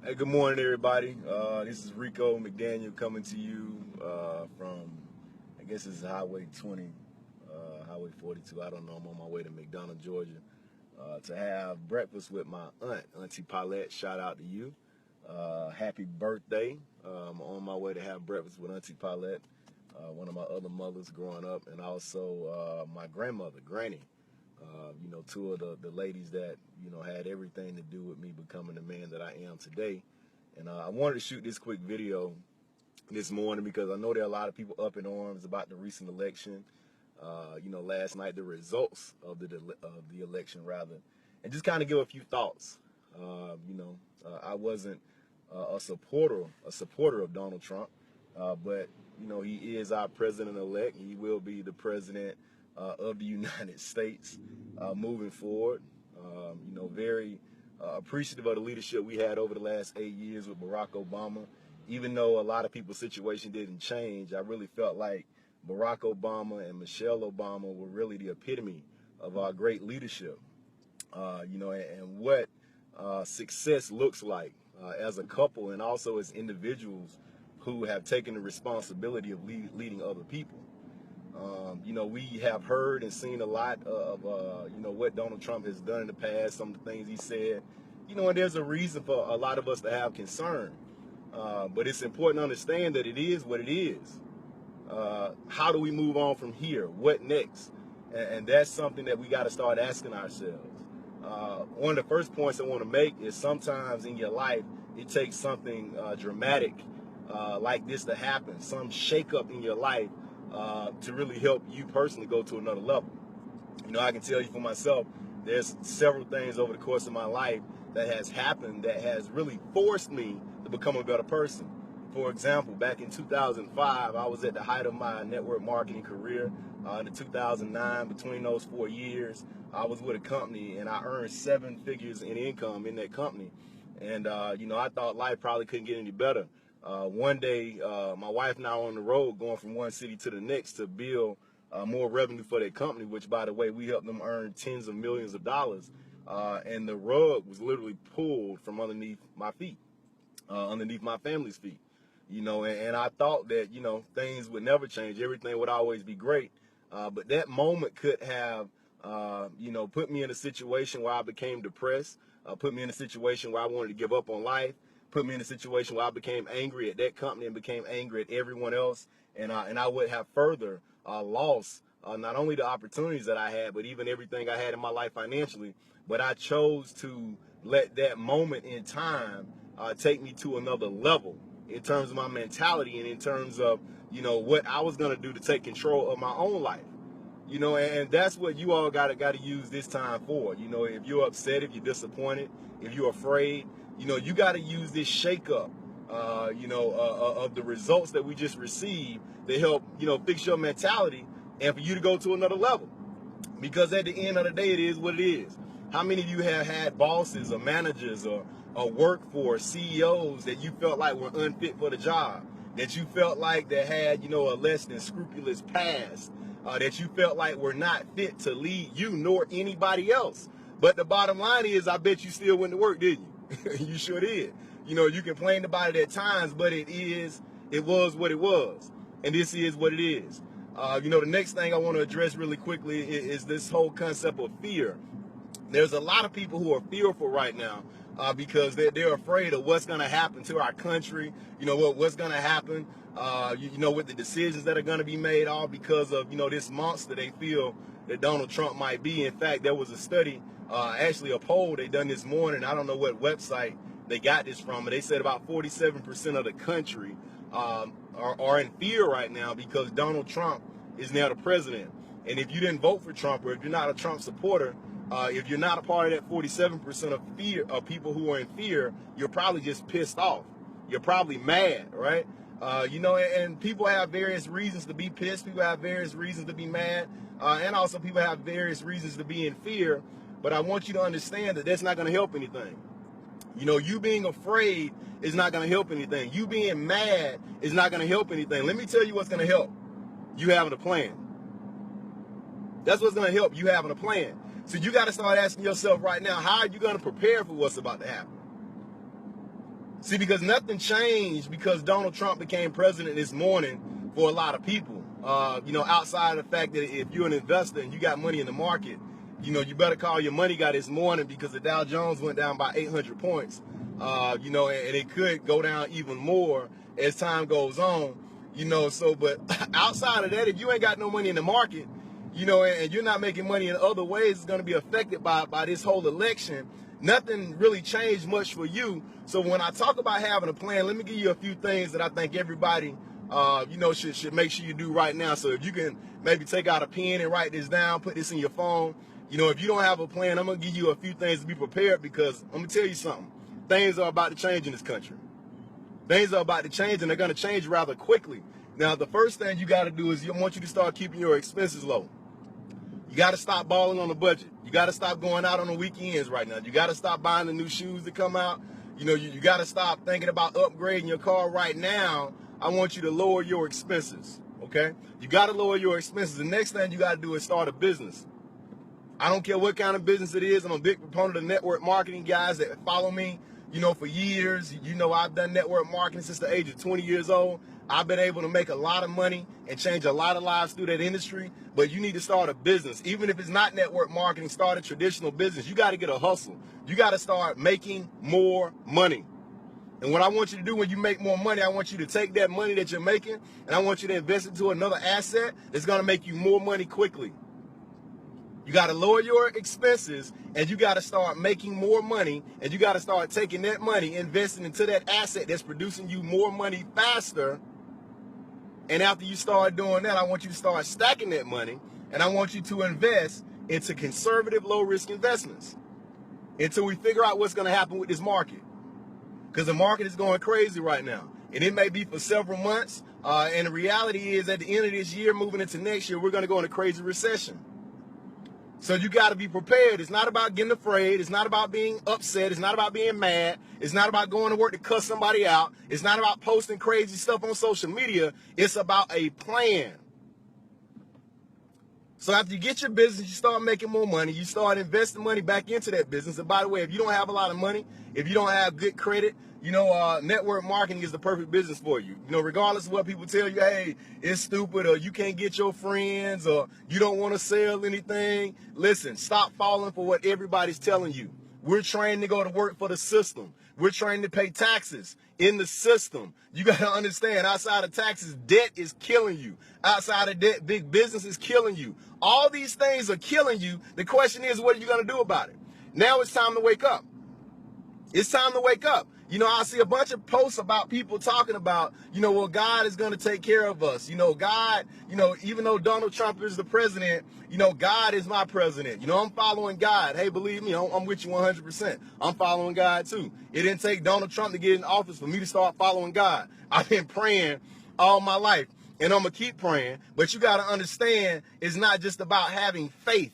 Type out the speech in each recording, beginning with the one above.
Hey, good morning, everybody. This is Rico McDaniel coming to you from, I guess it's Highway 20, Highway 42. I don't know. I'm on my way to McDonough, Georgia, to have breakfast with my aunt, Auntie Paulette. Shout out to you. Happy birthday. I'm on my way to have breakfast with Auntie Paulette, one of my other mothers growing up, and also my grandmother, Granny. Two of the ladies that, had everything to do with me becoming the man that I am today. And I wanted to shoot this quick video this morning because I know there are a lot of people up in arms about the recent election. Last night, the results of the election, rather, and just kind of give a few thoughts. I wasn't a supporter of Donald Trump, but he is our president-elect. He will be the president of the United States moving forward. Very appreciative of the leadership we had over the last 8 years with Barack Obama. Even though a lot of people's situation didn't change, I really felt like Barack Obama and Michelle Obama were really the epitome of our great leadership. And what success looks like as a couple and also as individuals who have taken the responsibility of leading other people. We have heard and seen a lot of, what Donald Trump has done in the past, some of the things he said, and there's a reason for a lot of us to have concern. But it's important to understand that it is what it is. How do we move on from here? What next? And that's something that we got to start asking ourselves. One of the first points I want to make is sometimes in your life, it takes something dramatic like this to happen, some shakeup in your life to really help you personally go to another level. I can tell you for myself, there's several things over the course of my life that has happened that has really forced me to become a better person. For example, back in 2005, I was at the height of my network marketing career. In 2009, between those 4 years, I was with a company and I earned 7 figures in income in that company. And, I thought life probably couldn't get any better. One day, my wife and I were on the road going from one city to the next to build more revenue for that company, which, by the way, we helped them earn tens of millions of dollars. And the rug was literally pulled from underneath my feet, underneath my family's feet. And I thought that, things would never change. Everything would always be great. But that moment could have, put me in a situation where I became depressed, put me in a situation where I wanted to give up on life, put me in a situation where I became angry at that company and became angry at everyone else. And I would have further lost not only the opportunities that I had, but even everything I had in my life financially. But I chose to let that moment in time take me to another level in terms of my mentality and in terms of, what I was going to do to take control of my own life. And that's what you all got to use this time for. If you're upset, if you're disappointed, if you're afraid, you got to use this shakeup, of the results that we just received to help, fix your mentality and for you to go to another level. Because at the end of the day, it is what it is. How many of you have had bosses or managers or workforce, CEOs that you felt like were unfit for the job, that you felt like that had, a less than scrupulous past, that you felt like were not fit to lead you nor anybody else? But the bottom line is, I bet you still went to work, didn't you? You sure did. You complained about it at times, but it was what it was. And this is what it is. The next thing I want to address really quickly is this whole concept of fear. There's a lot of people who are fearful right now because they're afraid of what's going to happen to our country. What's going to happen, with the decisions that are going to be made, all because of, this monster they feel that Donald Trump might be. In fact, there was a study, actually a poll they done this morning. I don't know what website they got this from, but they said about 47% of the country are in fear right now because Donald Trump is now the president. And if you didn't vote for Trump, or if you're not a Trump supporter, if you're not a part of that 47% of fear of people who are in fear, you're probably just pissed off. You're probably mad, right? And people have various reasons to be pissed. People have various reasons to be mad. And also people have various reasons to be in fear. But I want you to understand that that's not going to help anything. You being afraid is not going to help anything. You being mad is not going to help anything. Let me tell you what's going to help. You having a plan. That's what's going to help, you having a plan. So you got to start asking yourself right now, how are you going to prepare for what's about to happen? See, because nothing changed because Donald Trump became president this morning for a lot of people. Outside of the fact that if you're an investor and you got money in the market, you better call your money guy this morning because the Dow Jones went down by 800 points. And it could go down even more as time goes on. But outside of that, if you ain't got no money in the market, and you're not making money in other ways, it's going to be affected by this whole election. Nothing really changed much for you. So when I talk about having a plan, let me give you a few things that I think everybody, should make sure you do right now. So if you can maybe take out a pen and write this down, put this in your phone. If you don't have a plan, I'm going to give you a few things to be prepared because I'm going to tell you something. Things are about to change in this country. Things are about to change, and they're going to change rather quickly. Now, the first thing you got to do is I want you to start keeping your expenses low. You got to stop balling on the budget. You got to stop going out on the weekends right now. You got to stop buying the new shoes that come out. You got to stop thinking about upgrading your car right now. I want you to lower your expenses, okay? You got to lower your expenses. The next thing you got to do is start a business. I don't care what kind of business it is. I'm a big proponent of network marketing. Guys that follow me, for years. I've done network marketing since the age of 20 years old. I've been able to make a lot of money and change a lot of lives through that industry, but you need to start a business. Even if it's not network marketing, start a traditional business. You got to get a hustle. You got to start making more money. And what I want you to do when you make more money, I want you to take that money that you're making and I want you to invest it into another asset that's going to make you more money quickly. You got to lower your expenses and you got to start making more money and you got to start taking that money, investing into that asset that's producing you more money faster. And after you start doing that, I want you to start stacking that money and I want you to invest into conservative, low-risk investments until we figure out what's going to happen with this market. Because the market is going crazy right now. And it may be for several months. And the reality is at the end of this year, moving into next year, we're going to go in a crazy recession. So you got to be prepared. It's not about getting afraid. It's not about being upset. It's not about being mad. It's not about going to work to cuss somebody out. It's not about posting crazy stuff on social media. It's about a plan. So after you get your business, you start making more money. You start investing money back into that business. And by the way, if you don't have a lot of money, if you don't have good credit, network marketing is the perfect business for you. Regardless of what people tell you, hey, it's stupid, or you can't get your friends, or you don't want to sell anything. Listen, stop falling for what everybody's telling you. We're trained to go to work for the system. We're trained to pay taxes in the system. You got to understand, outside of taxes, debt is killing you. Outside of debt, big business is killing you. All these things are killing you. The question is, what are you going to do about it? Now it's time to wake up. It's time to wake up. I see a bunch of posts about people talking about, well, God is going to take care of us. God, even though Donald Trump is the president, God is my president. I'm following God. Hey, believe me, I'm with you 100%. I'm following God too. It didn't take Donald Trump to get in office for me to start following God. I've been praying all my life and I'm going to keep praying. But you got to understand, it's not just about having faith.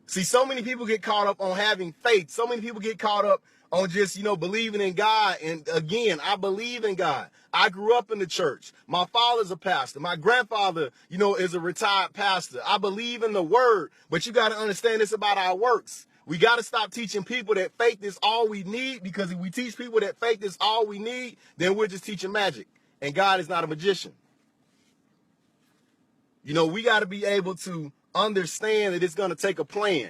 See, so many people get caught up on having faith. So many people get caught up on just, believing in God. And again, I believe in God. I grew up in the church. My father's a pastor. My grandfather, is a retired pastor. I believe in the word, but you got to understand it's about our works. We got to stop teaching people that faith is all we need, because if we teach people that faith is all we need, then we're just teaching magic. And God is not a magician. We got to be able to understand that it's going to take a plan.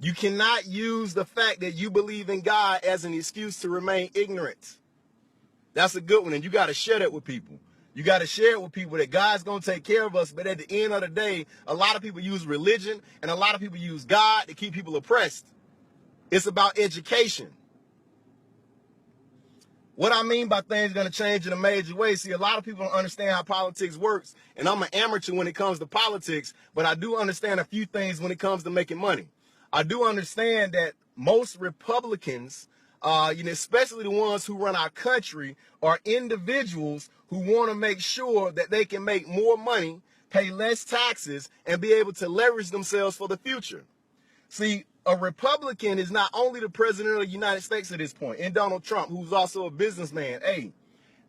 You cannot use the fact that you believe in God as an excuse to remain ignorant. That's a good one, and you got to share that with people. You got to share it with people that God's going to take care of us, but at the end of the day, a lot of people use religion and a lot of people use God to keep people oppressed. It's about education. What I mean by things going to change in a major way, see, a lot of people don't understand how politics works, and I'm an amateur when it comes to politics, but I do understand a few things when it comes to making money. I do understand that most Republicans, especially the ones who run our country, are individuals who want to make sure that they can make more money, pay less taxes, and be able to leverage themselves for the future. See, a Republican is not only the president of the United States at this point, and Donald Trump, who's also a businessman, A,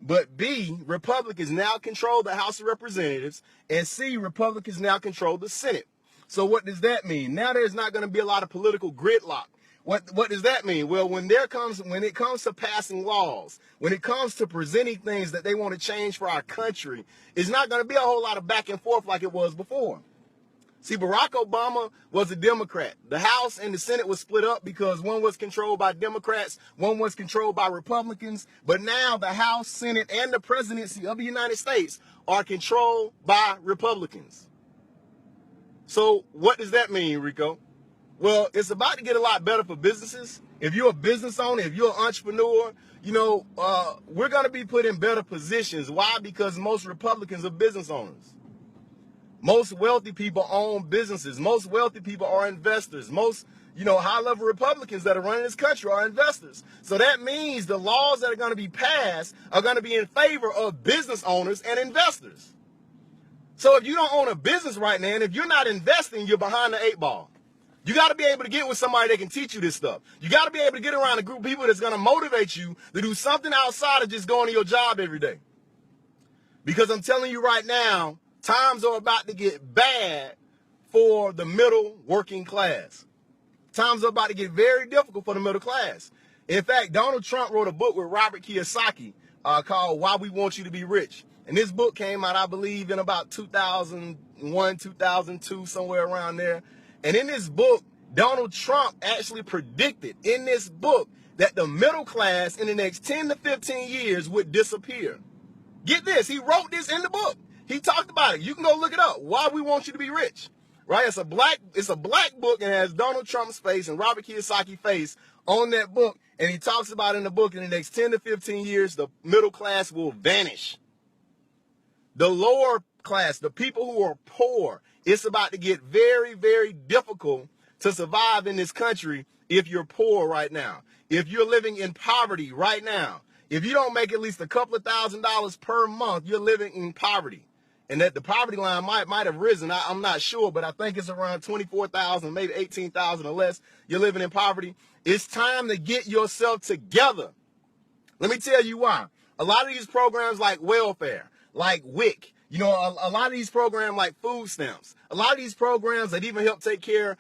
but B, Republicans now control the House of Representatives, and C, Republicans now control the Senate. So what does that mean? Now there's not going to be a lot of political gridlock. What does that mean? Well, when it comes to passing laws, when it comes to presenting things that they want to change for our country, it's not going to be a whole lot of back and forth like it was before. See, Barack Obama was a Democrat. The House and the Senate was split up because one was controlled by Democrats, one was controlled by Republicans. But now the House, Senate, and the presidency of the United States are controlled by Republicans. So what does that mean, Rico? Well, it's about to get a lot better for businesses. If you're a business owner, if you're an entrepreneur, we're going to be put in better positions. Why? Because most Republicans are business owners. Most wealthy people own businesses. Most wealthy people are investors. Most, high-level Republicans that are running this country are investors. So that means the laws that are going to be passed are going to be in favor of business owners and investors. So if you don't own a business right now, and if you're not investing, you're behind the 8 ball. You got to be able to get with somebody that can teach you this stuff. You got to be able to get around a group of people that's going to motivate you to do something outside of just going to your job every day. Because I'm telling you right now, times are about to get bad for the middle working class. Times are about to get very difficult for the middle class. In fact, Donald Trump wrote a book with Robert Kiyosaki called Why We Want You to Be Rich. And this book came out, I believe, in about 2001, 2002, somewhere around there. And in this book, Donald Trump actually predicted in this book that the middle class in the next 10 to 15 years would disappear. Get this, he wrote this in the book. He talked about it. You can go look it up. Why We Want You to Be Rich. Right? It's a black book and it has Donald Trump's face and Robert Kiyosaki's face on that book. And he talks about in the book in the next 10 to 15 years, the middle class will vanish. The lower class, the people who are poor, it's about to get very, very difficult to survive in this country if you're poor right now. If you're living in poverty right now, if you don't make at least a couple of $1,000s per month, you're living in poverty. And that the poverty line might have risen. I'm not sure, but I think it's around 24,000, maybe 18,000 or less. You're living in poverty. It's time to get yourself together. Let me tell you why. A lot of these programs like welfare, like WIC, a lot of these programs like food stamps, a lot of these programs that even help take care,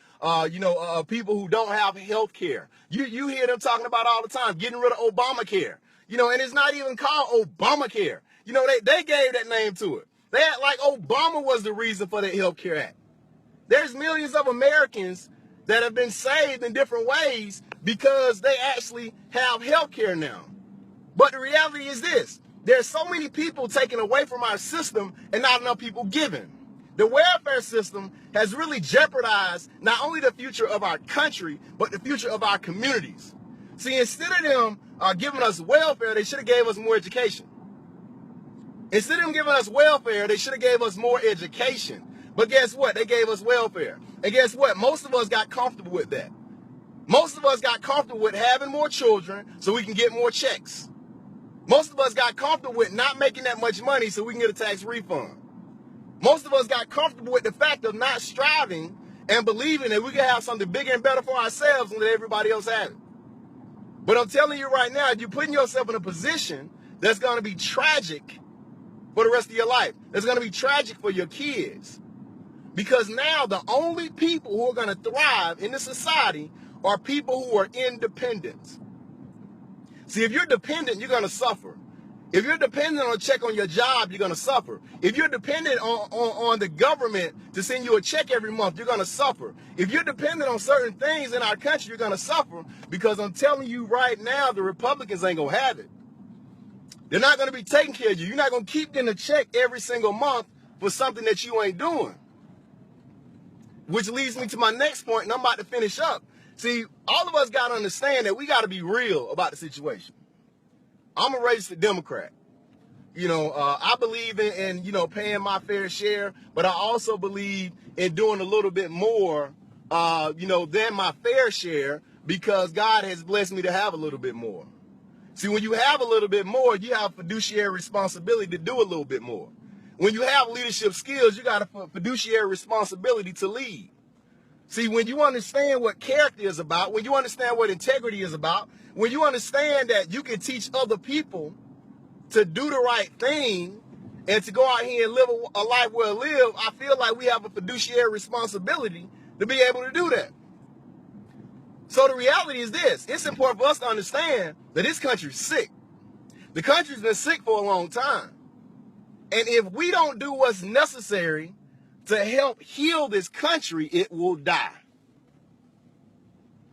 people who don't have health care. You hear them talking about all the time, getting rid of Obamacare, and it's not even called Obamacare. They gave that name to it. They act like Obama was the reason for that Health Care Act. There's millions of Americans that have been saved in different ways because they actually have health care now. But the reality is this. There's so many people taken away from our system and not enough people given. The welfare system has really jeopardized not only the future of our country, but the future of our communities. See, instead of them giving us welfare, they should have gave us more education. Instead of them giving us welfare, they should have gave us more education. But guess what? They gave us welfare. And guess what? Most of us got comfortable with that. Most of us got comfortable with having more children so we can get more checks. Most of us got comfortable with not making that much money so we can get a tax refund. Most of us got comfortable with the fact of not striving and believing that we can have something bigger and better for ourselves than everybody else has it. But I'm telling you right now, you're putting yourself in a position that's going to be tragic for the rest of your life. It's going to be tragic for your kids. Because now the only people who are going to thrive in this society are people who are independent. See, if you're dependent, you're going to suffer. If you're dependent on a check on your job, you're going to suffer. If you're dependent on the government to send you a check every month, you're going to suffer. If you're dependent on certain things in our country, you're going to suffer. Because I'm telling you right now, the Republicans ain't going to have it. They're not going to be taking care of you. You're not going to keep getting a check every single month for something that you ain't doing. Which leads me to my next point, and I'm about to finish up. See, all of us got to understand that we got to be real about the situation. I'm a registered Democrat. I believe in paying my fair share, but I also believe in doing a little bit more, than my fair share because God has blessed me to have a little bit more. See, when you have a little bit more, you have fiduciary responsibility to do a little bit more. When you have leadership skills, you got a fiduciary responsibility to lead. See, when you understand what character is about, when you understand what integrity is about, when you understand that you can teach other people to do the right thing and to go out here and live a life well lived, I feel like we have a fiduciary responsibility to be able to do that. So the reality is this. It's important for us to understand that this country's sick. The country's been sick for a long time. And if we don't do what's necessary to help heal this country, it will die.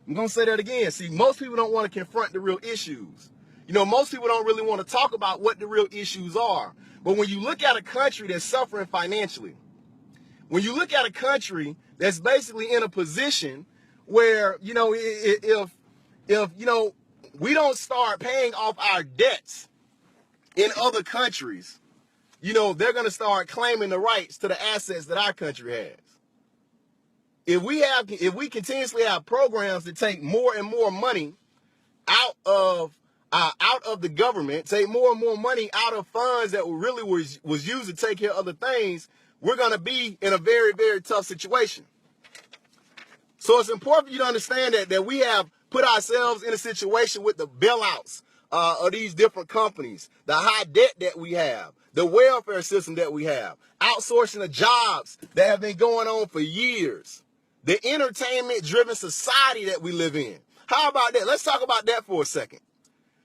I'm going to say that again. See, most people don't want to confront the real issues. You know, most people don't really want to talk about what the real issues are. But when you look at a country that's suffering financially, when you look at a country that's basically in a position where, you know, if you know, we don't start paying off our debts in other countries, you know, they're going to start claiming the rights to the assets that our country has. If we continuously have programs that take more and more money out of the government, take more and more money out of funds that really was used to take care of other things, we're going to be in a very, very tough situation. So it's important for you to understand that we have put ourselves in a situation with the bailouts of these different companies, the high debt that we have, the welfare system that we have, outsourcing of jobs that have been going on for years, the entertainment-driven society that we live in. How about that? Let's talk about that for a second.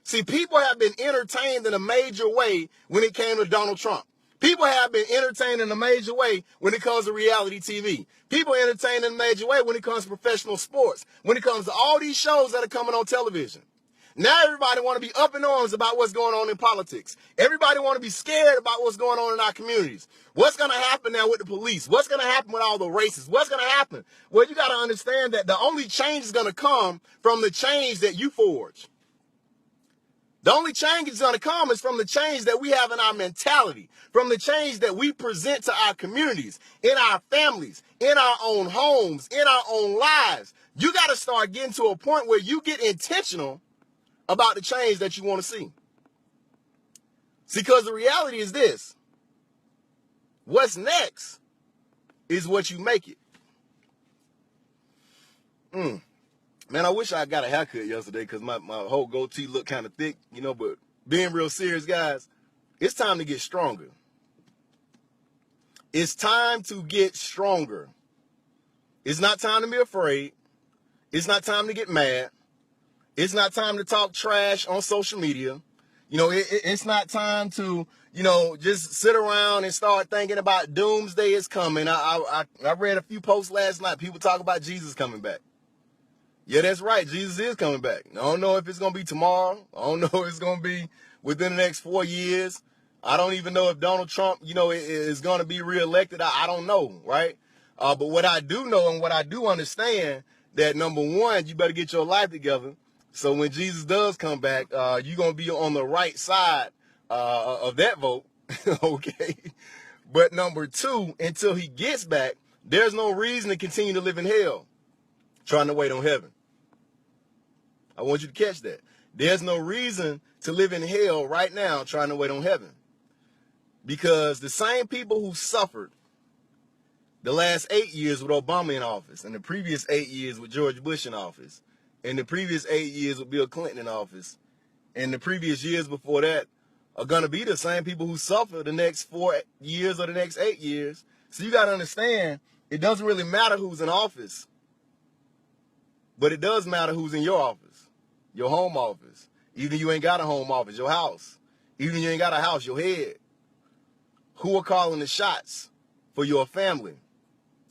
See, people have been entertained in a major way when it came to Donald Trump. People have been entertained in a major way when it comes to reality TV. People are entertained in a major way when it comes to professional sports, when it comes to all these shows that are coming on television. Now everybody want to be up in arms about what's going on in politics. Everybody want to be scared about what's going on in our communities. What's going to happen now with the police? What's going to happen with all the racists? What's going to happen? Well, you got to understand that the only change is going to come from the change that you forge. The only change that's going to come is from the change that we have in our mentality, from the change that we present to our communities, in our families, in our own homes, in our own lives. You got to start getting to a point where you get intentional about the change that you want to see. See, because the reality is this. What's next is what you make it. Man, I wish I got a haircut yesterday because my whole goatee looked kind of thick, you know, but being real serious, guys, it's time to get stronger. It's time to get stronger. It's not time to be afraid. It's not time to get mad. It's not time to talk trash on social media. You know, it's not time to, you know, just sit around and start thinking about doomsday is coming. I read a few posts last night. People talk about Jesus coming back. Yeah, that's right. Jesus is coming back. I don't know if it's going to be tomorrow. I don't know if it's going to be within the next 4 years. I don't even know if Donald Trump, you know, is going to be reelected. I don't know, right? But what I do know and what I do understand that, number one, you better get your life together. So when Jesus does come back, you're going to be on the right side of that vote, okay? But number two, until he gets back, there's no reason to continue to live in hell trying to wait on heaven. I want you to catch that. There's no reason to live in hell right now trying to wait on heaven. Because the same people who suffered the last 8 years with Obama in office, and the previous 8 years with George Bush in office, and the previous 8 years with Bill Clinton in office, and the previous years before that are going to be the same people who suffer the next 4 years or the next 8 years. So you got to understand, it doesn't really matter who's in office, but it does matter who's in your office, your home office. Even if you ain't got a home office, your house. Even if you ain't got a house, your head. Who are calling the shots for your family?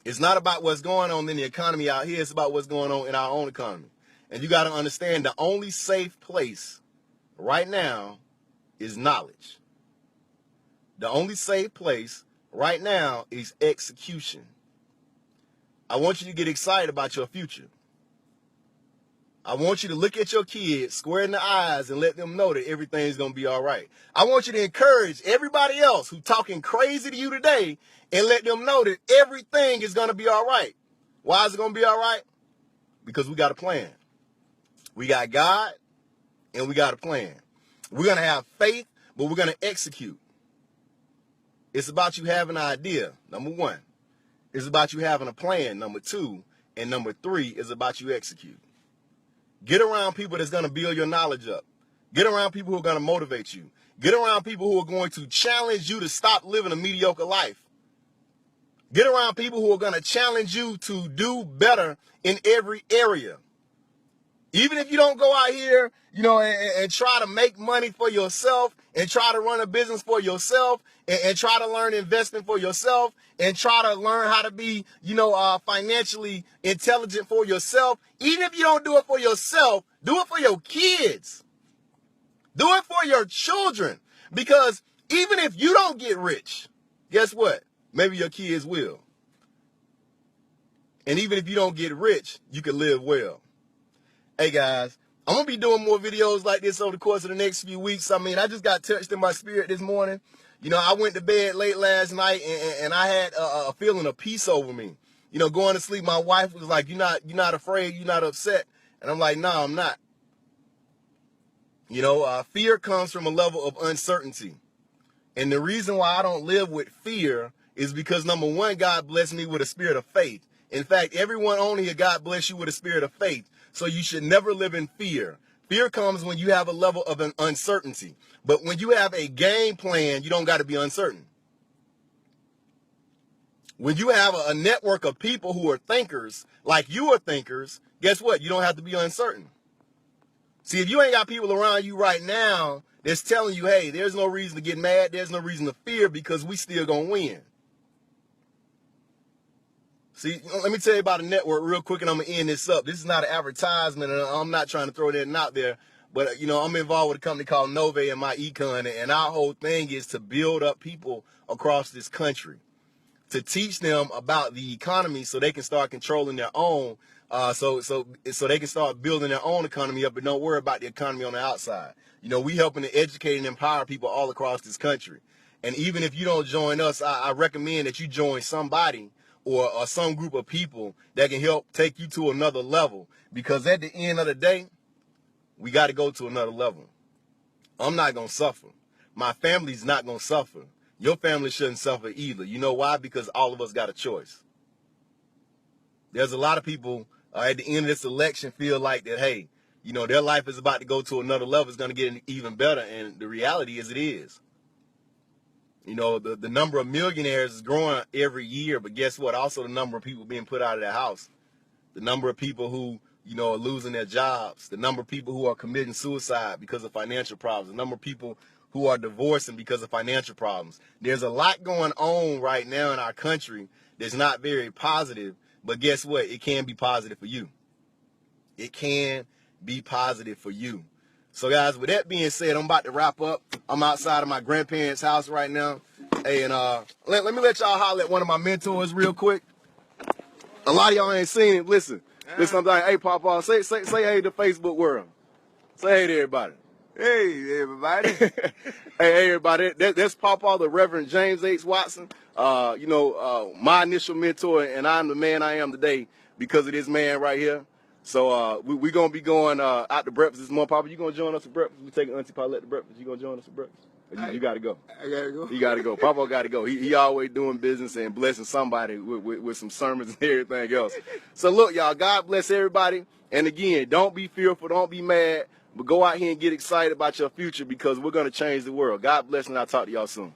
It's not about what's going on in the economy out here. It's about what's going on in our own economy. And you got to understand the only safe place right now is knowledge. The only safe place right now is execution. I want you to get excited about your future. I want you to look at your kids square in the eyes and let them know that everything's going to be all right. I want you to encourage everybody else who's talking crazy to you today and let them know that everything is going to be all right. Why is it going to be all right? Because we got a plan. We got God and we got a plan. We're going to have faith, but we're going to execute. It's about you having an idea, number one. It's about you having a plan, number two. And number three is about you execute. Get around people that's going to build your knowledge up. Get around people who are going to motivate you. Get around people who are going to challenge you to stop living a mediocre life. Get around people who are going to challenge you to do better in every area. Even if you don't go out here, and try to make money for yourself and try to run a business for yourself and try to learn investing for yourself and try to learn how to be, financially intelligent for yourself. Even if you don't do it for yourself, do it for your kids. Do it for your children. Because even if you don't get rich, guess what? Maybe your kids will. And even if you don't get rich, you can live well. Hey guys, I'm going to be doing more videos like this over the course of the next few weeks. I mean, I just got touched in my spirit this morning. I went to bed late last night and I had a feeling of peace over me. Going to sleep, my wife was like, you're not afraid, you're not upset. And I'm like, no, I'm not. Fear comes from a level of uncertainty. And the reason why I don't live with fear is because, number one, God blessed me with a spirit of faith. In fact, everyone on here, God bless you with a spirit of faith. So you should never live in fear. Fear comes when you have a level of an uncertainty. But when you have a game plan, you don't got to be uncertain. When you have a network of people who are thinkers, like you are thinkers, guess what? You don't have to be uncertain. See, if you ain't got people around you right now that's telling you, hey, there's no reason to get mad, there's no reason to fear because we still gonna win. See, let me tell you about a network real quick and I'm going to end this up. This is not an advertisement and I'm not trying to throw that out there. But, I'm involved with a company called Nove and My Econ. And our whole thing is to build up people across this country, to teach them about the economy so they can start controlling their own, so they can start building their own economy up and don't worry about the economy on the outside. We helping to educate and empower people all across this country. And even if you don't join us, I recommend that you join somebody or some group of people that can help take you to another level. Because at the end of the day, we got to go to another level. I'm not going to suffer. My family's not going to suffer. Your family shouldn't suffer either. You know why? Because all of us got a choice. There's a lot of people at the end of this election feel like that, hey, their life is about to go to another level. It's going to get even better. And the reality is it is. The number of millionaires is growing every year, but guess what? Also the number of people being put out of their house, the number of people who, are losing their jobs, the number of people who are committing suicide because of financial problems, the number of people who are divorcing because of financial problems. There's a lot going on right now in our country that's not very positive, but guess what? It can be positive for you. It can be positive for you. So guys, with that being said, I'm about to wrap up. I'm outside of my grandparents' house right now. Hey, and let me let y'all holler at one of my mentors real quick. A lot of y'all ain't seen him. Listen, I'm like, hey, Papa, say hey to Facebook world. Say hey to everybody. Hey, everybody. Hey, everybody. That's Papa, the Reverend James H. Watson. My initial mentor, and I'm the man I am today because of this man right here. So we're going to be going out to breakfast this morning. Papa, you going to join us for breakfast? We taking Auntie Paulette to breakfast. You going to join us for breakfast? You got to go. I got to go. You got to go. Papa got to go. He always doing business and blessing somebody with some sermons and everything else. So look, y'all, God bless everybody. And again, don't be fearful. Don't be mad. But go out here and get excited about your future because we're going to change the world. God bless, and I'll talk to y'all soon.